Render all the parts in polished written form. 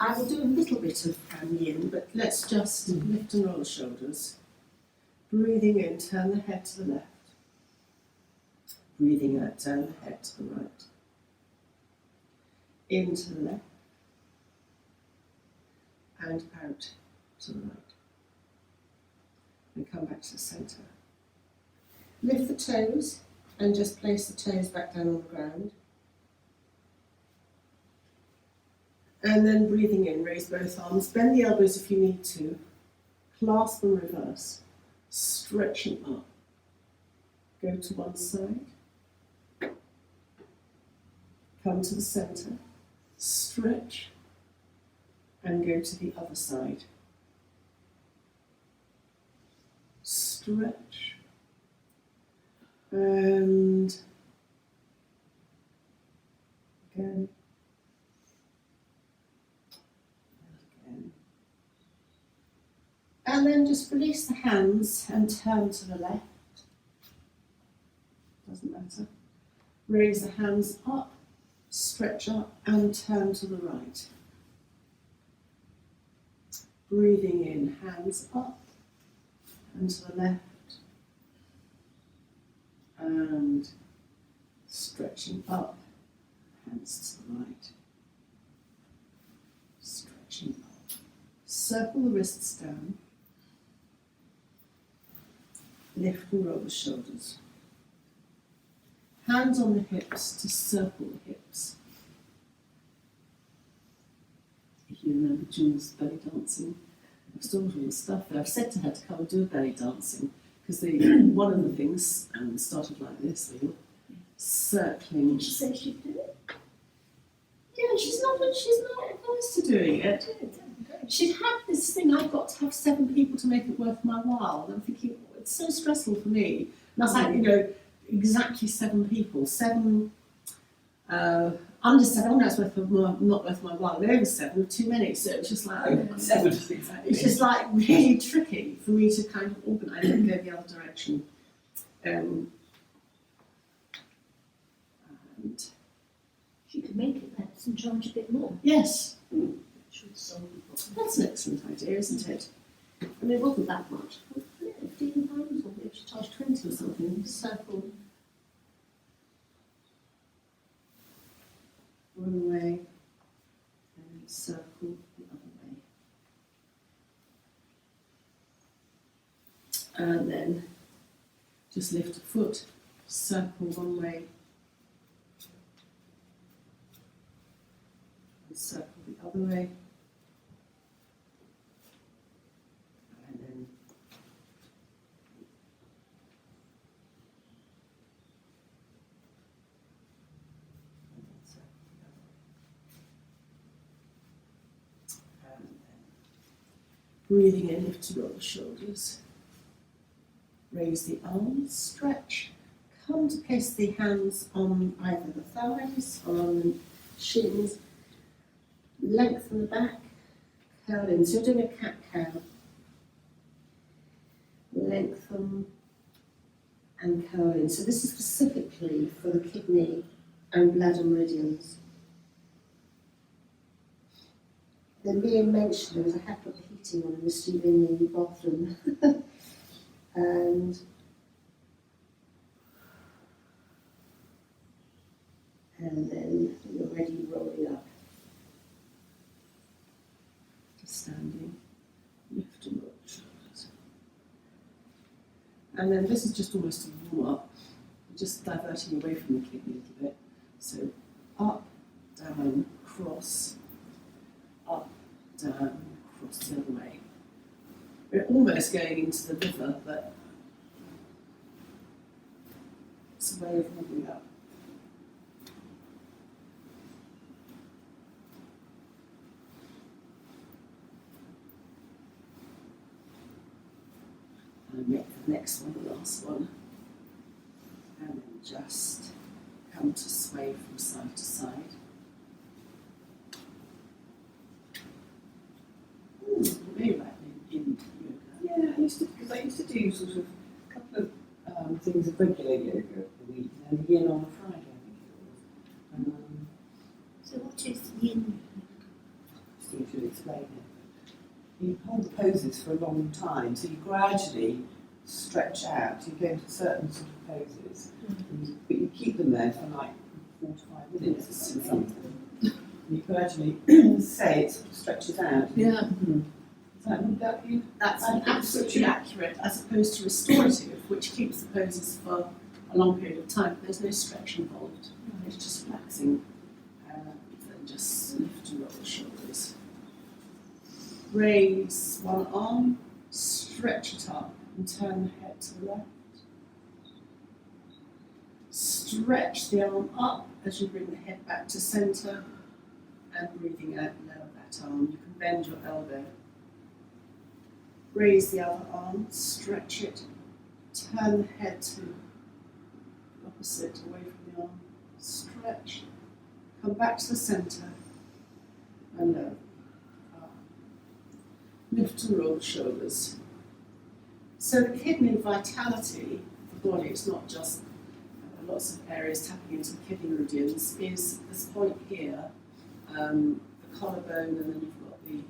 I will do a little bit of yin, but let's just lift and roll the shoulders. Breathing in, turn the head to the left. Breathing out, turn the head to the right. In to the left. And out to the right. And come back to the centre. Lift the toes and just place the toes back down on the ground. And then breathing in, raise both arms, bend the elbows if you need to, clasp and reverse, stretching up. Go to one side, come to the centre, stretch, and go to the other side. Stretch, and again. And then just release the hands and turn to the left. Doesn't matter. Raise the hands up, stretch up, and turn to the right. Breathing in, hands up and to the left. And stretching up, hands to the right. Stretching up. Circle the wrists down. Lift and roll the shoulders. Hands on the hips to circle the hips. If you remember Jules' belly dancing, I've stored all the stuff there. I've said to her to come and do a belly dancing because one of the things started like this, where you're circling. She said she'd do it. Yeah, she's not adverse to doing it. She'd had this thing, I've got to have 7 people to make it worth my while. And I'm thinking, oh, it's so stressful for me. And I was like, exactly 7 people. 7, under 7, that's not worth my while. Over 7 were too many. So it was just like, it's just like really tricky for me to kind of organise and go the other direction. And she could make it less and charge a bit more. yes. Should solve the problem. That's an excellent idea, isn't it? And it wasn't that much. £15 or maybe she charged 20 or something. Circle. One way and circle the other way. And then just lift a foot, circle one way, and circle the other way. And then circle the other way. And then breathing in, lift to roll the shoulders. Raise the arms, stretch. Come to place the hands on either the thighs or on the shins. Lengthen the back, curl in. So you're doing a cat-cow. Lengthen and curl in. So this is specifically for the kidney and bladder meridians. Then being mentioned, I have got the heating on in the bathroom. And then you're ready, rolling up. Standing, lift and roll the shoulders. And then this is just almost a warm up, just diverting away from the kidney a little bit. So up, down, cross, up, down, cross the other way. We're almost going into the river, but it's a way of warming up. And make the next one the last one. And then just come to sway from side to side. Very right in yoga. Yeah, I used to do sort of a couple of things of regular yoga a week, and then yin on a Friday, I think it was. So what is yin? Christine should explain it. You hold the poses for a long time, so you gradually stretch out. You go into certain sort of poses, but you keep them there for like 4 to 5 minutes or something. You gradually say it sort of stretches out. Yeah. Would that be? That's absolutely accurate, as opposed to restorative, which keeps the poses for a long period of time. There's no stretch involved. It's just relaxing. Then just lift and roll the shoulders. Raise one arm, stretch it up, and turn the head to the left. Stretch the arm up as you bring the head back to centre, and breathing out, lower that arm. You can bend your elbow. Raise the other arm, stretch it, turn the head to the opposite, away from the arm, stretch, come back to the centre, and lower. Lift and roll the shoulders. So the kidney vitality of the body, it's not just lots of areas tapping into the kidney meridians, is this point here, the collarbone, and then you've got the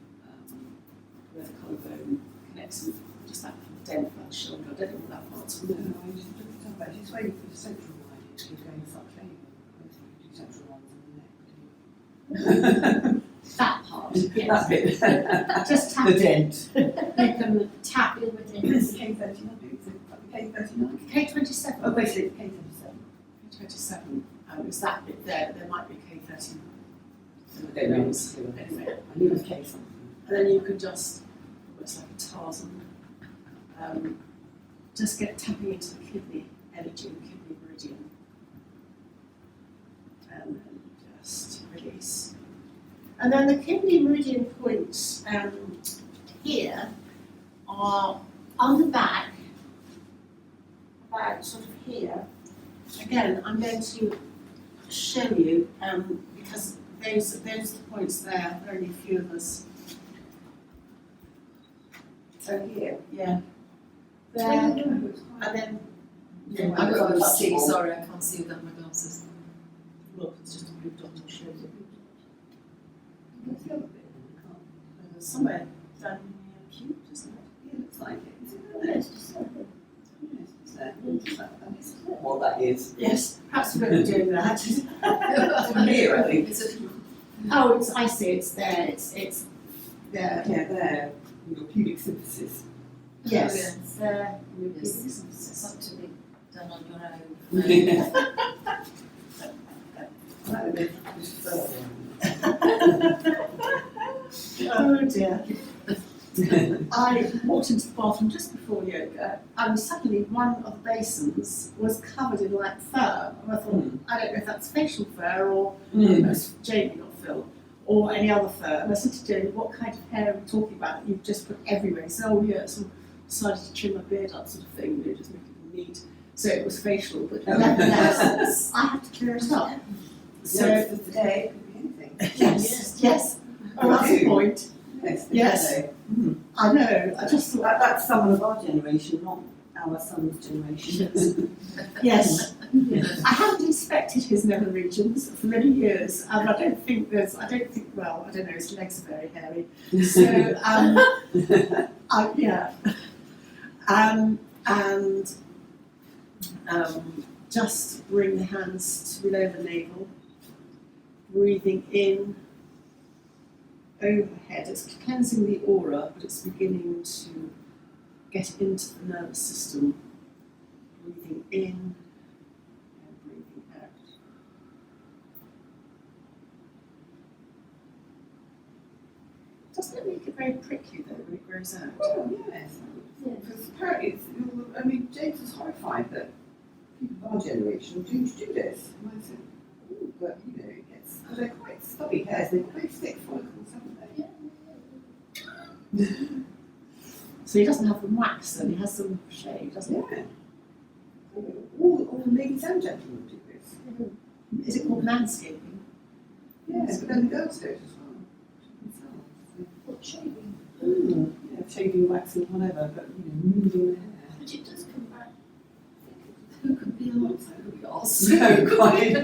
where the collarbone connects in, just that dent of that shoulder. I don't know what that part's from. No, I was just talking about it. It's waiting for the central line to keep going such a do central lines in the neck. That part, yes. That bit. Just tap The it. dent. You can tap Feel with it. It's K39, is it? K39? K27. Oh, basically it's K37. K27 is that bit there, but there might be K30. I don't know. Anyway, I knew it was K something. and then you could just, almost like a Tarzan, just get tapping into the kidney energy, the kidney meridian, and then just release. And then the kidney meridian points here are on the back, about sort of here. Again, I'm going to show you because those are the points there. Very few of us. So here, yeah, there, and then No, I can't see, sorry, I can't see without my glasses. look, it's just a blue dot. I'll show you. What's the other bit? Somewhere down near cute, isn't it? Yeah, it looks like it. Is it No, there? it's just there. Yes, it's there. That's what that is. Yes, perhaps we're going to be doing that. From here, I think. It's a, Oh, it's, I see. It's there. It's there. Yeah, there. Your pubic symphysis. Yes, yeah. it's there. it's something to be done on your own. Right, then this further. Oh dear. I walked into the bathroom just before yoga, and suddenly one of the basins was covered in like fur. And I thought, I don't know if that's facial fur or that's Jamie, not Phil, or any other fur. And I said to Jamie, what kind of hair are we talking about that you've just put everywhere? He said, oh yeah, so I decided to trim my beard up, sort of thing, you know, just make it neat. So it was facial, but nevertheless, I had to clear it up. So So, for today, it could be anything. yes. Oh, that's the point. Yes. Yes. Today. I know, I just thought, That's someone of our generation, not our son's generation. yes. I haven't inspected his nether regions for many years, and I don't think, well, I don't know, his legs are very hairy. So, yeah. Just bring the hands to below the navel, breathing in, overhead. It's cleansing the aura, but it's beginning to get into the nervous system. Breathing in and breathing out. Doesn't it make it very prickly though when it grows out? Oh, yes. Because apparently, James was horrified that people of our generation do this. And I said, oh, but you know, it's, because they're quite stubby hairs, they've got very thick follicles, haven't they? So he doesn't have them waxed then, he has them shaved, doesn't he? Yeah. All the ladies and gentlemen do this. Is it called manscaping? Yes, but then the girls do it as well. Themselves. What shaving? Yeah, shaving, waxing, whatever, but you know, moving the hair. But it does come back. Who could be asked? Who could be asked? So quite.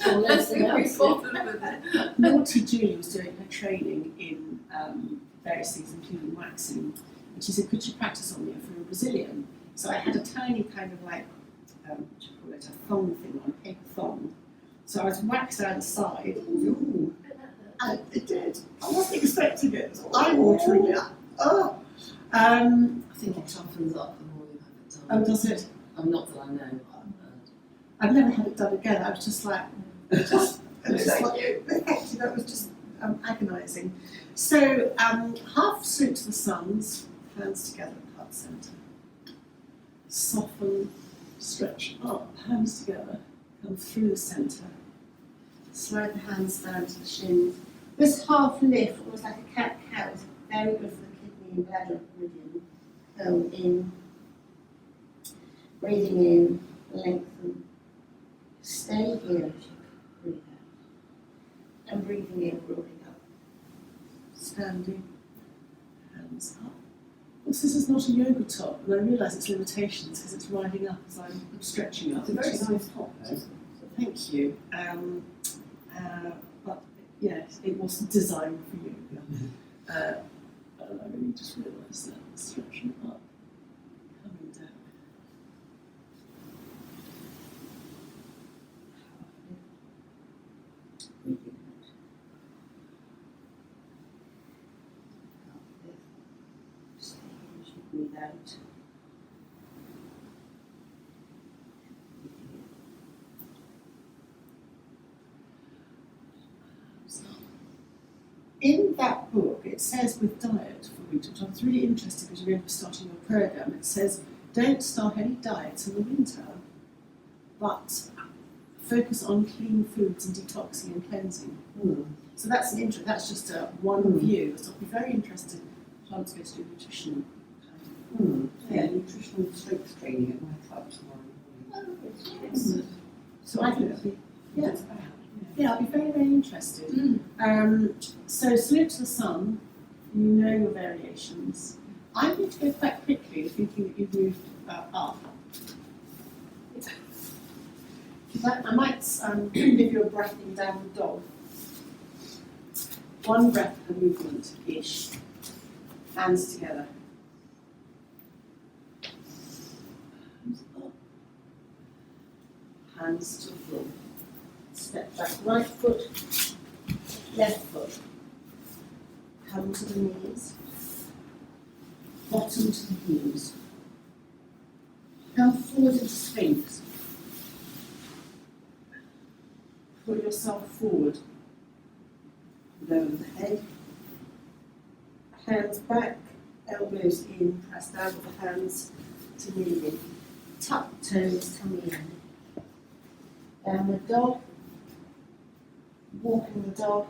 Well, let's think we bothered with it. Naughty Julie was doing in her training in various things, including waxing. And she said, could you practice on me for a Brazilian? So I had a tiny kind of like, what do you call it, a thong thing on, a paper thong. So I was waxed down the side. Ooh. And it did. I wasn't expecting it. It was eye-watering. Oh. I think it toughens up the more you have it done. Oh, does it? Not that I know, but I've heard. I've never had it done again. I was just like, it was that was just agonising. So half salute to the sons, hands together at heart centre. Soften, stretch up, hands together, come through the centre. Slide the hands down to the shins. This half lift, almost like a cat-cow, is very good for the kidney and bladder meridian. Go in, breathing in, lengthen. Stay here as you breathe out. And breathing in, rolling up. Standing, hands up. Well, this is not a yoga top, and I realise its limitations because it's riding up as I'm stretching up. It's a very nice top though. Thank you. But yes, it wasn't designed for yoga. And I really just realised that stretching up, coming down. Breathing out. Stay here as you breathe out. In that book, it says with diet for winter, which I was really interested because you were starting your program. It says don't start any diets in the winter, but focus on clean foods and detoxing and cleansing. So that's an interest. That's just one view. So I'll be very interested. Plants go to do nutrition. Yeah, nutritional strength training at my club tomorrow morning. Yes. So I think that'd be I'll be very, very interested. So salute to the sun. You know your variations. I'm going to go quite quickly, thinking that you've moved up. I might give you a breathing down the dog. One breath per movement-ish. Hands together. Hands up. Hands to the floor. Step back, right foot, left foot. Come to the knees. Bottom to the heels. Come forward into Sphinx. Put yourself forward. Lower the head. Hands back, elbows in, press down with the hands to knee in. Tuck toes, tummy in. Downward dog. Walking the dog.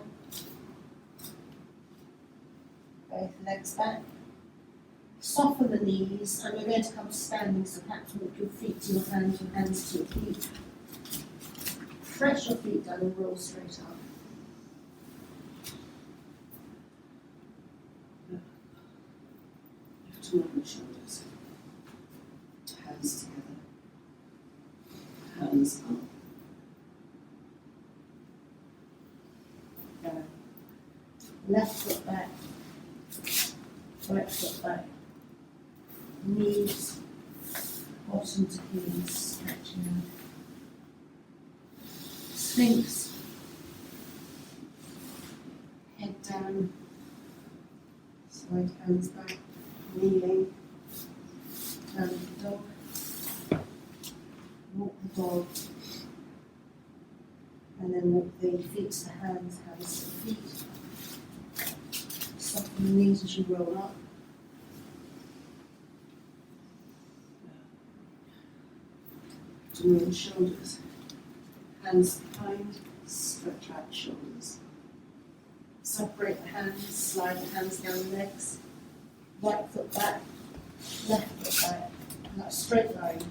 Both legs back. Soften the knees, and we're going to come to standing, so perhaps walk your feet to your hands to your feet. Press your feet down and roll straight up. Lift them on the shoulders. Hands together. Hands up. Go. Left foot back. Right foot back. Knees, bottom to heels, stretching out. Sphinx. Head down. Side hands back. Kneeling. Down the dog. Walk the dog. And then walk the feet to the hands to the feet. Soften the knees as you roll up. To the shoulders. Hands behind, stretch out shoulders. Separate the hands, slide the hands down the legs. Right foot back, left foot back. And that straight line.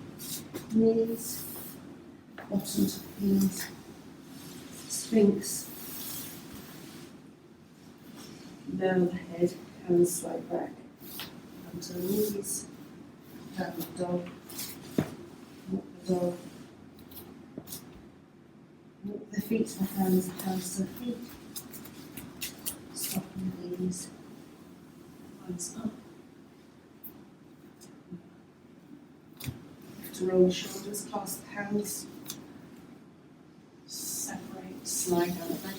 Knees, bottom to heels. Sphinx. Lower the head, hands slide back. Onto the knees. Down the dog. Walk the dog. Walk the feet to the hands to the feet. knees. Eyes up. Lift and roll the shoulders, clasp the hands. Separate, slide down the back.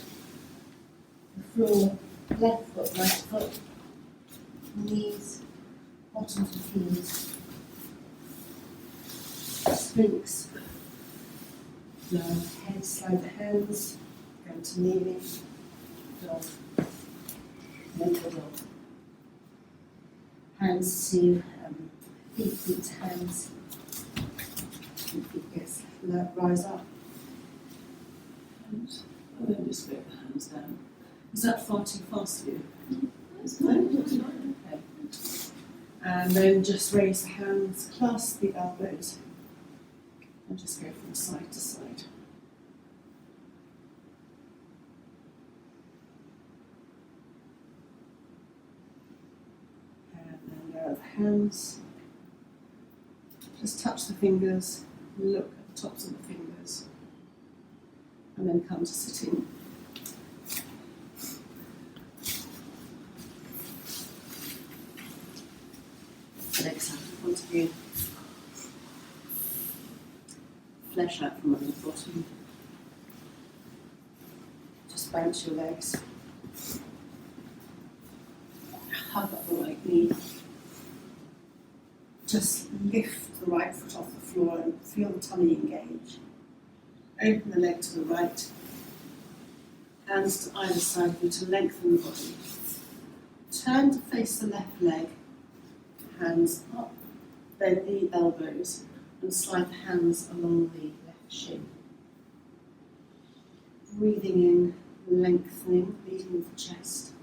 The floor, left foot, right foot, knees, bottoms of heels. Sphinx. Lower head, slide the hands. Go to kneeling. Dog. Mental dog. Hands to feet to hands. Yes, rise up. And then just put the hands down. Is that far too fast for you? That's No, fine. that's fine. Okay. And then just raise the hands, clasp the elbows, and just go from side to side. And then lower the hands. Just touch the fingers, look at the tops of the fingers, and then come to sitting. Legs out in front of you. Flesh out from under the bottom. Just bounce your legs. Hug up the right knee. Just lift the right foot off the floor and feel the tummy engage. Open the leg to the right. Hands to either side of you to lengthen the body. Turn to face the left leg. Hands up. Bend the elbows and slide the hands along the left shin. Breathing in, lengthening, leading with the chest.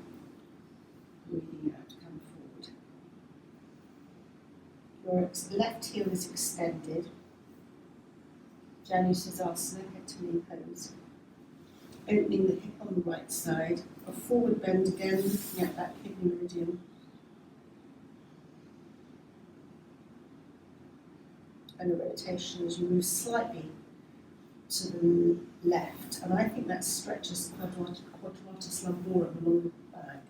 Breathing out, come forward. Your left heel is extended. Janu Sirsasana, head to knee pose. Opening the hip on the right side. A forward bend again, looking at that kidney meridian. And a rotation as you move slightly to the left. And I think that stretches quadratus lumborum along the back.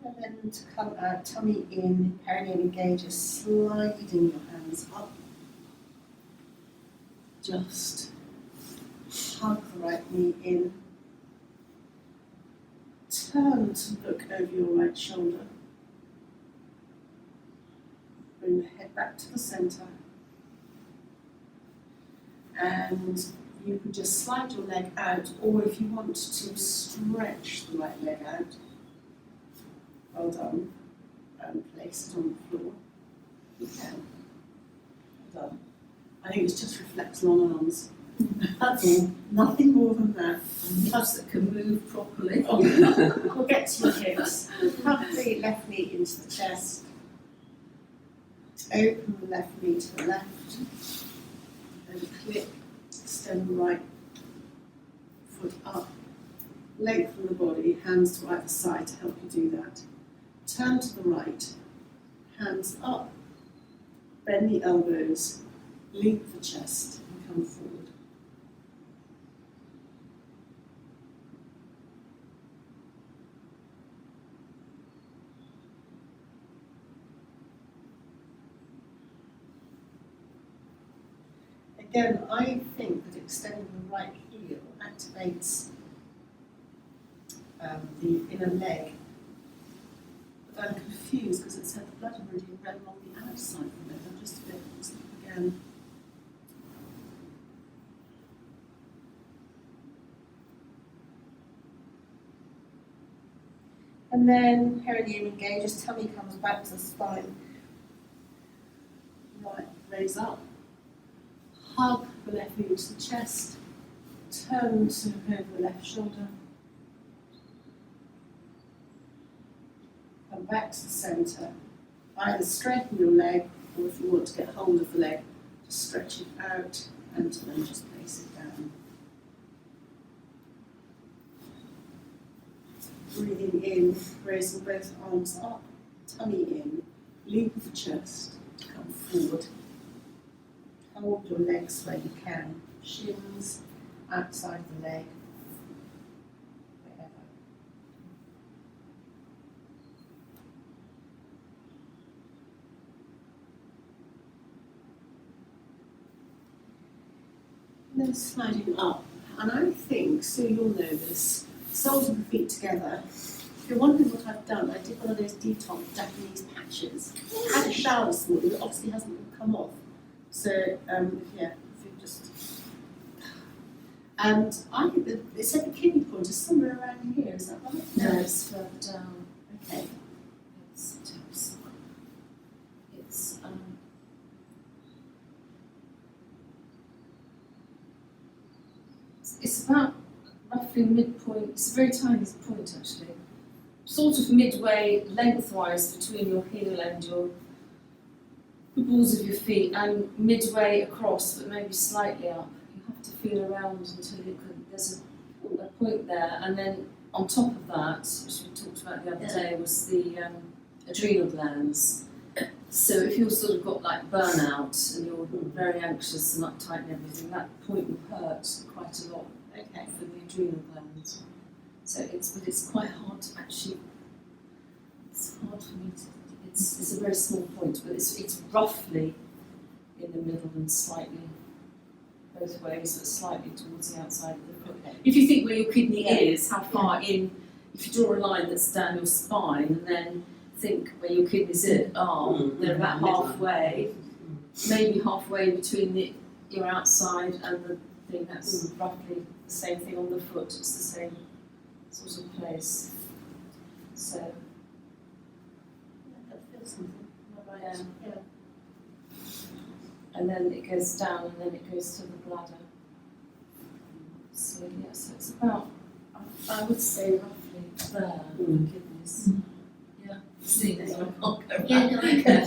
And then to come out, tummy in, perineum engages, sliding your hands up. Just hug the right knee in. Turn to look over your right shoulder. Bring the head back to the centre. And you can just slide your leg out, or if you want to stretch the right leg out, well done, and place it on the floor. You can. Well done. I think it's just reflex long arms. That's all. Nothing more than that. Us that can move properly. We'll get to your hips. Hug the left knee into the chest. Open the left knee to the left. And click. Extend the right foot up. Lengthen the body. Hands to either side to help you do that. Turn to the right. Hands up. Bend the elbows. Link the chest and come forward. Again, I think that extending the right heel activates the inner leg. But I'm confused because it said the blood meridian ran along the outside from it. I'm just a bit, let's look again. And then perineum engages, tummy comes back to the spine. Right, raise up. Hug the left knee to the chest. Turn to look over the left shoulder. Come back to the centre. Either straighten your leg, or if you want to get hold of the leg, just stretch it out and then just place it down. Breathing in, raising both arms up, tummy in, lead with the chest, come forward. Hold your legs where you can, shins, outside the leg, wherever. And then sliding up, and I think, Sue, you'll know this, soles of the feet together. If you're wondering what I've done, I did one of those detox Japanese patches. I had a shower this morning, it obviously hasn't come off. So, yeah, if you just... And it said the kidney point is somewhere around here, is that right? No, it's further down. Okay. It's it's about roughly midpoint. It's a very tiny point actually. Sort of midway lengthwise between your heel and the balls of your feet, and midway across, but maybe slightly up. You have to feel around until you can. There's a point there, and then on top of that, which we talked about the other day, was the adrenal glands. So if you've sort of got like burnout and you're very anxious and uptight and everything, that point will hurt quite a lot. Okay. For the adrenal glands. So it's quite hard to actually. It's hard for me to. It's a very small point, but it's roughly in the middle and slightly both ways, but slightly towards the outside of the foot. If you think where your kidney is, how far in, if you draw a line that's down your spine, and then think where your kidneys are, they're about halfway, maybe halfway between your outside and the thing. That's roughly the same thing on the foot. It's the same sort of place. So. Something. Yeah. Yeah. And then it goes down, and then it goes to the bladder. So yeah, so it's about, I would say roughly there, the kidneys. Yeah, see, there's one can't go back. Yeah, no, I can.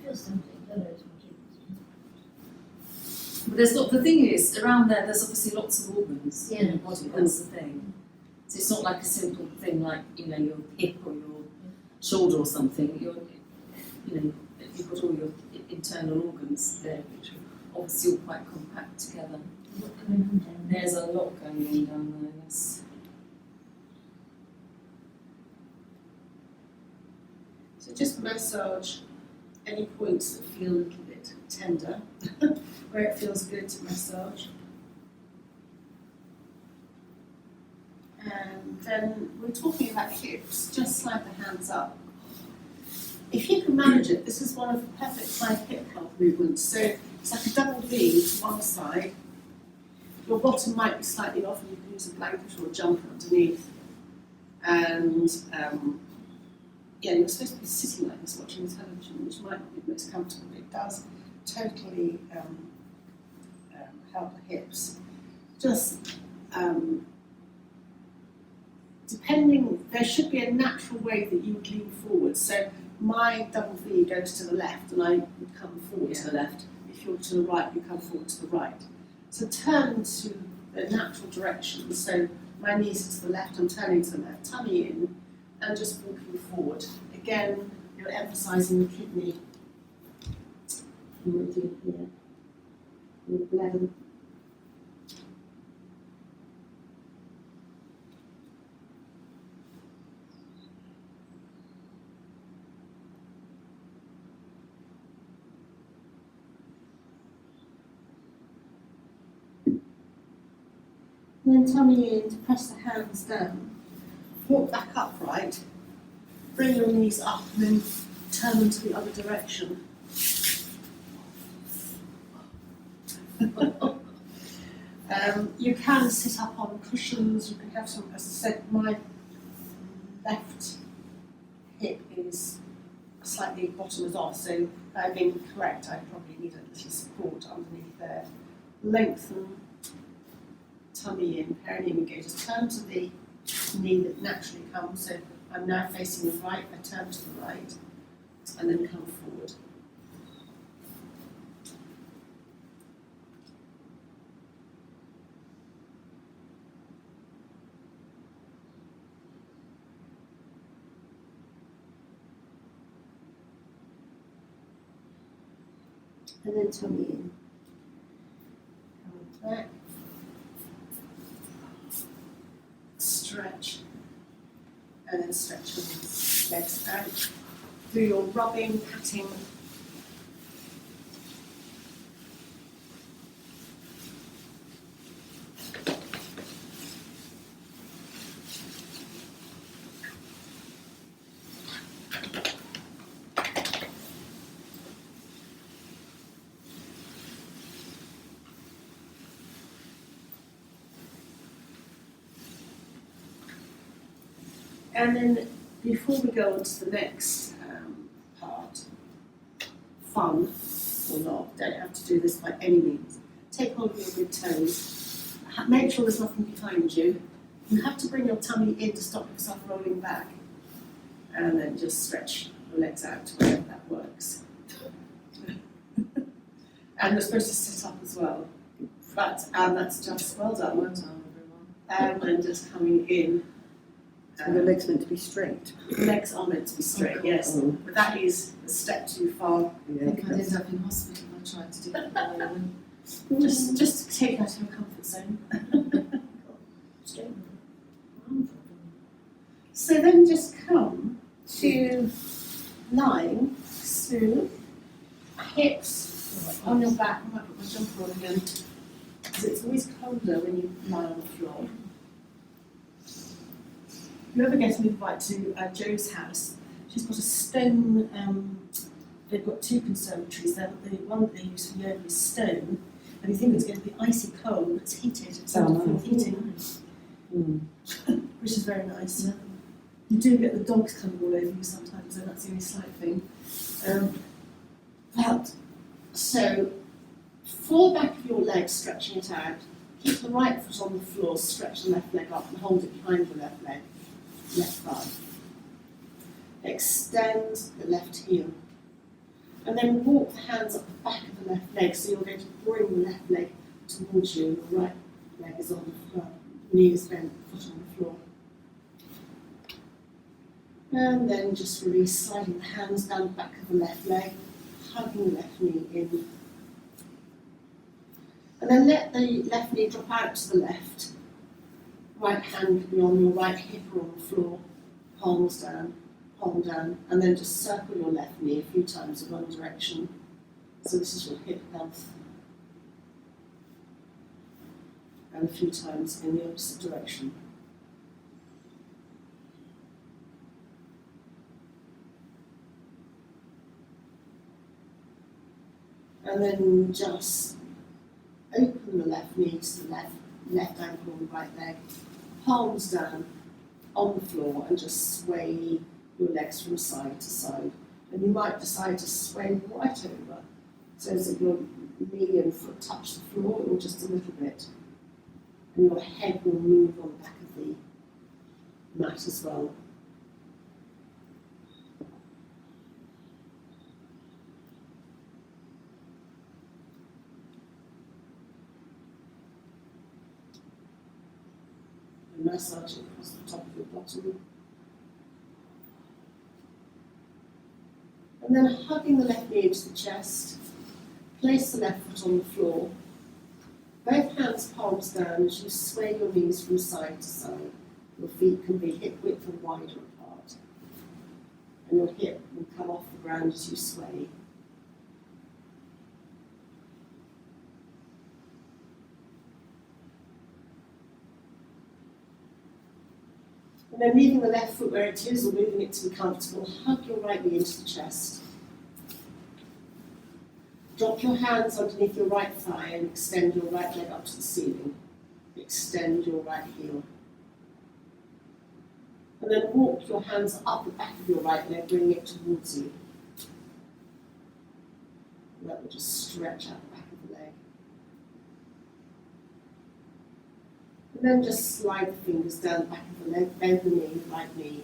Feel something, don't know, it's my kidneys. But the thing is, around there's obviously lots of organs in Yeah. your body. That's the thing. So it's not like a simple thing like your hip or your shoulder or something. You've got all your internal organs there, which are obviously all quite compact together. What's going on down there? There's a lot going on down there. Yes. So just massage any points that feel a little bit tender, where it feels good to massage. And then we're talking about hips, just slide the hands up. If you can manage it, this is one of the perfect side hip health movements. So it's like a double V to one side. Your bottom might be slightly off and you can use a blanket or a jumper underneath. And you're supposed to be sitting like this watching television, which might not be the most comfortable, but it does totally help the hips. Just depending, there should be a natural way that you would lean forward. So my double V goes to the left and I would come forward to the left. If you're to the right, you come forward to the right. So turn to the natural direction. So my knees are to the left, I'm turning to the left, tummy in, and just walking forward. Again, you're emphasising the kidney. And we'll do here. And the bladder. And then tummy in to press the hands down. Walk back upright. Bring your knees up and then turn them to the other direction. You can sit up on cushions, you can have some, as I said, my left hip is slightly bottomed off, so being correct, I probably need a little support underneath there. Lengthen, tummy in, perineum engage. Just turn to the knee that naturally comes, so I'm now facing the right, I turn to the right, and then come forward. And then tummy in. Come back. Stretch. And then stretch your legs out. Do your rubbing, patting. And then before we go on to the next part, fun or not, don't have to do this by any means. Take hold of your big toes. Make sure there's nothing behind you. You have to bring your tummy in to stop yourself rolling back. And then just stretch your legs out wherever that works. And you're supposed to sit up as well. But that's just well done. Well done, everyone. And just coming in. And the legs meant to be straight. The legs are meant to be straight, yes. Oh. But that is a step too far. I think I'd end up in hospital if I tried to do that by then. Just to take you out of your comfort zone. Straight. So then just come to lying smooth, hips on your back. I might put my jumper on again, because it's always colder when you lie on the floor. If you ever get an invite to Jo's house, she's got a stone, they've got two conservatories there, but the one that they use for yoga is stone, and you think it's going to be icy cold, but it's heated, it's central heating, which is very nice. Yeah. You do get the dogs coming all over you sometimes, and that's the only slight thing. But, so, fall back of your leg, stretching it out, keep the right foot on the floor, stretch the left leg up and hold it behind the left leg. Left thigh. Extend the left heel. And then walk the hands up the back of the left leg, so you're going to bring the left leg towards you, and the right leg is on the floor. Knee is bent, foot on the floor. And then just release, sliding the hands down the back of the left leg, hugging the left knee in. And then let the left knee drop out to the left. Right hand can be on your right hip or on the floor, palms down, palm down, and then just circle your left knee a few times in one direction. So this is your hip health. And a few times in the opposite direction. And then just open the left knee to the left ankle and right leg, palms down on the floor, and just sway your legs from side to side. And you might decide to sway right over, so that your knee and foot touch the floor, or just a little bit. And your head will move on the back of the mat as well. And massage it across the top of your bottom. And then hugging the left knee into the chest, place the left foot on the floor. Both hands palms down as you sway your knees from side to side. Your feet can be hip width and wider apart. And your hip will come off the ground as you sway. And then leaving the left foot where it is, or moving it to be comfortable, hug your right knee into the chest. Drop your hands underneath your right thigh and extend your right leg up to the ceiling. Extend your right heel. And then walk your hands up the back of your right leg, bringing it towards you. And that will just stretch out the back of the leg. And then just slide the fingers down the back of the leg, bend the knee, right knee.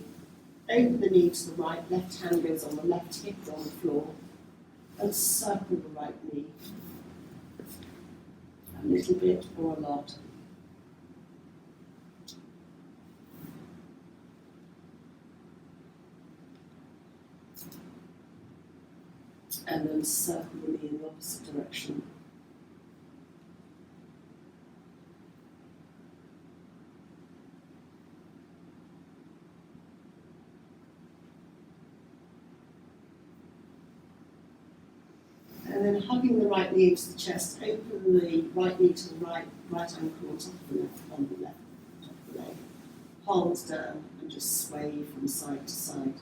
Open the knee to the right, left hand goes on the left hip on the floor. And circle the right knee. A little bit or a lot. and then circle the knee in the opposite direction. And then hugging the right knee into the chest, open the right knee to the right ankle on top of the left, on the left, top of the leg. Palms down and just sway from side to side.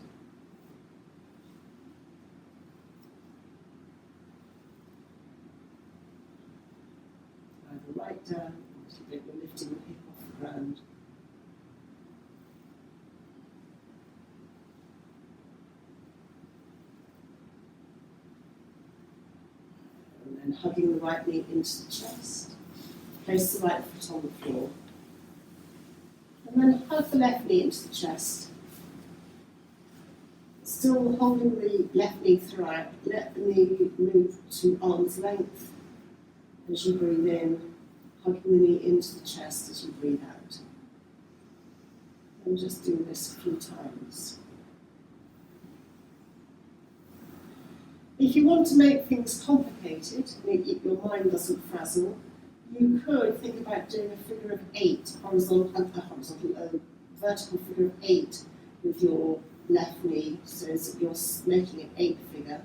Either right down, or a little bit, we're lifting the hip off the ground. And then hugging the right knee into the chest. Place the right foot on the floor. And then hug the left knee into the chest. Still holding the left knee throughout, let the knee move to arm's length as you breathe in, hugging the knee into the chest as you breathe out. And just do this a few times. If you want to make things complicated, and your mind doesn't frazzle, you could think about doing a figure of 8, vertical figure of 8 with your left knee, so that you're making an 8 figure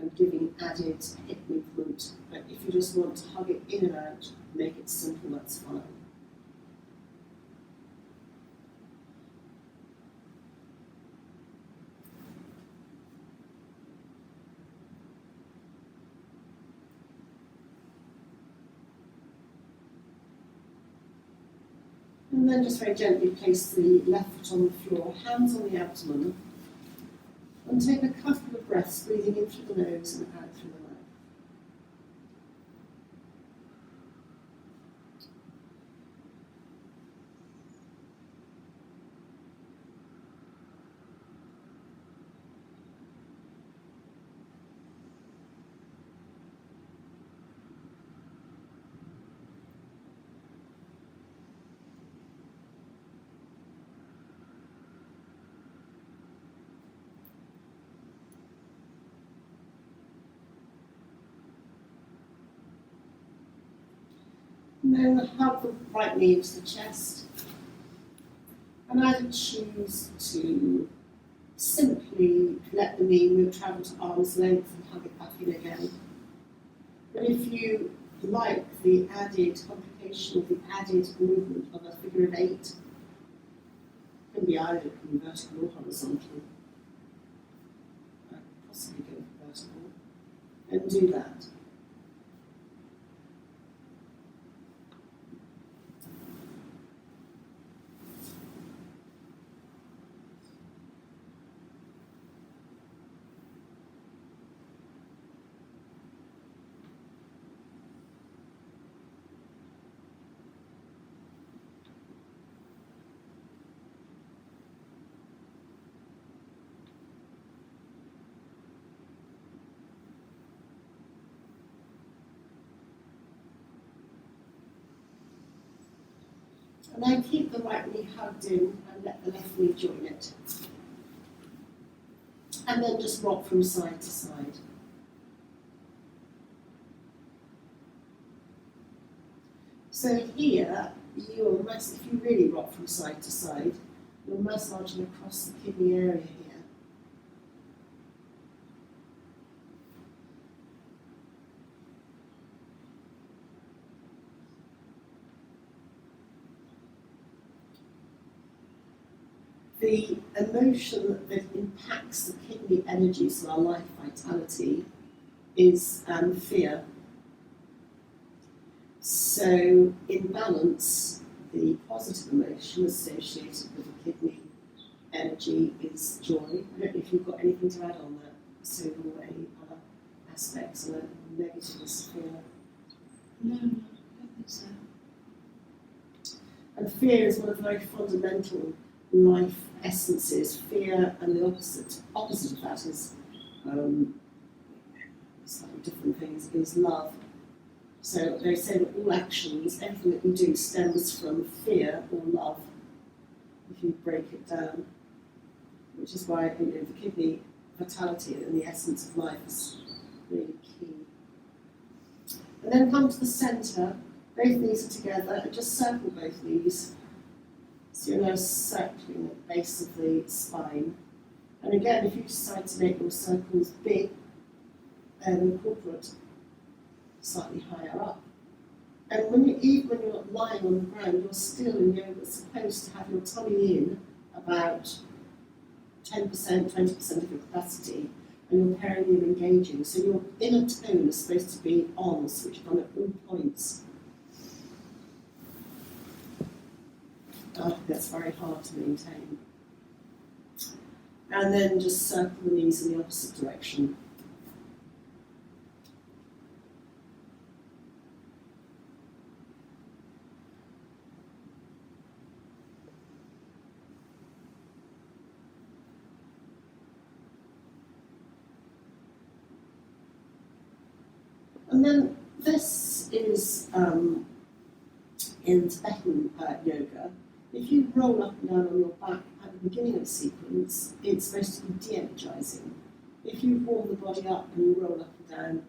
and giving added hip movement. But if you just want to hug it in and out, make it simple, that's fine. And then just very gently place the left foot on the floor, hands on the abdomen, and take a couple of breaths, breathing in through the nose and out through the mouth. And then hug the right knee into the chest. And either choose to simply let the knee move, travel to arm's length and hug it back in again. But if you like the added complication of the added movement of a figure of 8, it can be either vertical or horizontal. Possibly go vertical. And do that. And then keep the right knee hugged in and let the left knee join it. And then just rock from side to side. So here, if you really rock from side to side, you're massaging across the kidney area here. The emotion that impacts the kidney energy, so our life vitality, is fear. So in balance, the positive emotion associated with the kidney energy is joy. I don't know if you've got anything to add on that, so or any other aspects, and the negative is fear. No, I don't think so. And fear is one of the very fundamental life essences. Fear, and the opposite of that is slightly different things, is love. So they say that all actions, everything that we do stems from fear or love, if you break it down, which is why the kidney vitality and the essence of life is really key. And then come to the centre, both knees are together, and just circle both knees. So you're now circling at the base of the spine. And again, if you decide to make your circles big, then incorporate slightly higher up. And even when you're lying on the ground, you're still in yoga supposed to have your tummy in about 10%, 20% of your capacity, and your perineum engaging. So your inner tone is supposed to be on, switched on at all points. I think that's very hard to maintain. And then just circle the knees in the opposite direction. And then this is in Tibetan yoga. If you roll up and down on your back at the beginning of the sequence, it's supposed to be de-energizing. If you warm the body up and you roll up and down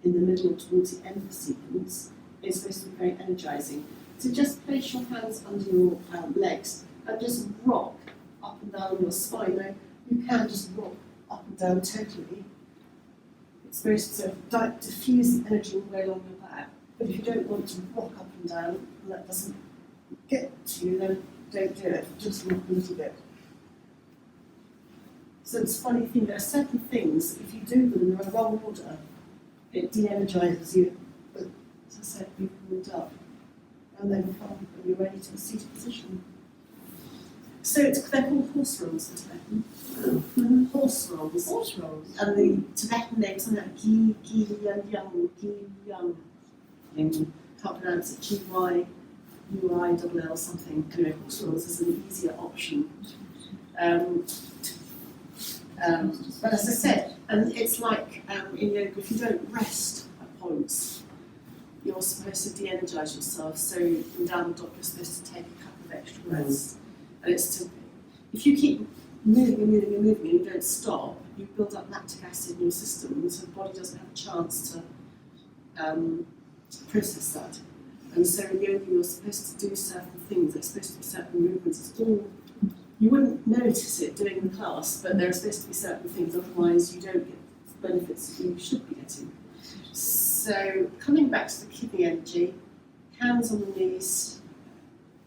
in the middle or towards the end of the sequence, it's supposed to be very energizing. So just place your hands under your legs and just rock up and down your spine. Now, you can just rock up and down totally. It's supposed to diffuse the energy all the way along your back. But if you don't want to rock up and down, and that doesn't get to you, then don't do it. Just rock a little bit. So it's a funny thing, there are certain things, if you do them in the wrong order, it de-energizes you. But as I said, you warmed up. And then come and you're ready to a seated position. So they're called horse rolls in Tibetan. Horse rolls. Horse rolls. And the Tibetan name is something like Gi Yang. Can't pronounce it. GYUILL something. Anyway, horse rolls is an easier option. But as I said, and it's like in yoga, if you don't rest at points, you're supposed to de-energize yourself. So in down dog, you're supposed to take a couple of extra rests. And it's to, if you keep moving and moving and moving and you don't stop, you build up lactic acid in your system, and so the body doesn't have a chance to process that. And so in yoga, you're supposed to do certain things. There's supposed to be certain movements. It's all, you wouldn't notice it doing the class, but there are supposed to be certain things. Otherwise, you don't get the benefits you should be getting. So coming back to the kidney energy, hands on the knees,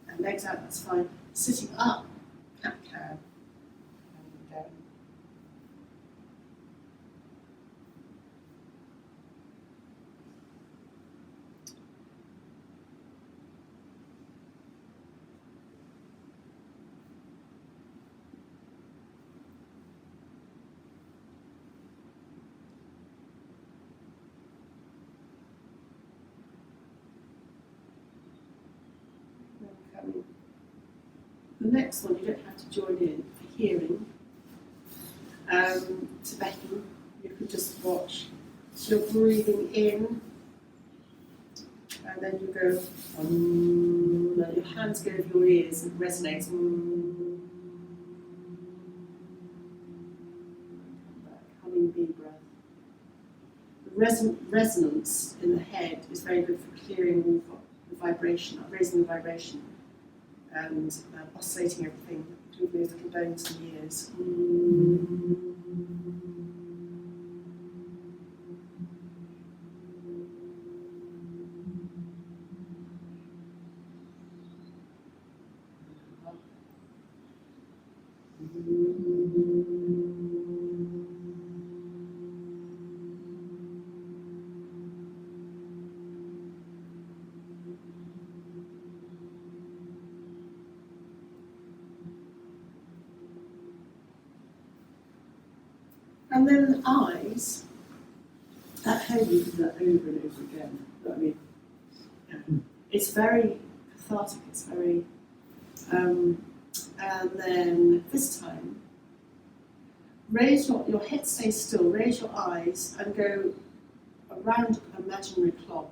and legs out. That's fine. Sitting up, cat-cow, and down. Coming. The next one, you don't have to join in for hearing. Tibetan, you can just watch. So you're breathing in, and then you go, and your hands go over your ears and resonate. Humming bee breath. The resonance in the head is very good for clearing all the vibration, raising the vibration. And oscillating everything between those little bones in the ears. And then eyes, at home you do that over and over again. You know what I mean? It's very cathartic, it's very, and then this time, raise your head stays still, raise your eyes and go around an imaginary clock,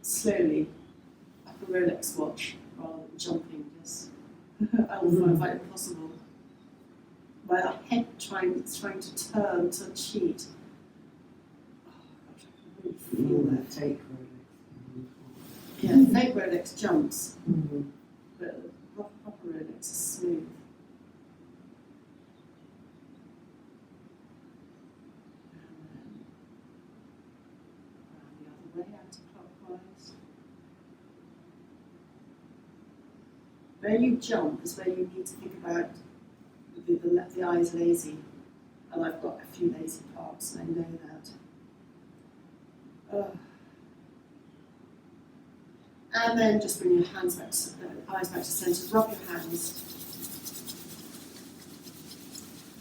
slowly, like a Rolex watch, rather than jumping, just I will find it possible. my head trying to turn to cheat. Oh gosh, I can really feel that. Fake Yeah, fake Rolex jumps, Rolex. but the proper Rolex is smooth. And then round the other way, anti-clockwise. Where you jump is where you need to think about the eye's lazy, and I've got a few lazy parts, and I know that. And then just bring your hands back to eyes back to centre. Rub your hands.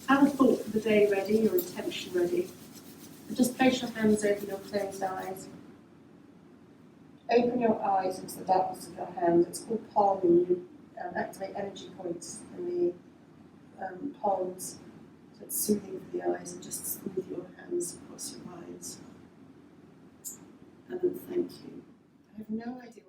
Have a thought for the day ready, your intention ready, and just place your hands over your closed eyes. Open your eyes into the darkness of your hands. It's called palming. You activate energy points in the palms, so it's soothing for the eyes, and just smooth your hands across your eyes. And then thank you. I have no idea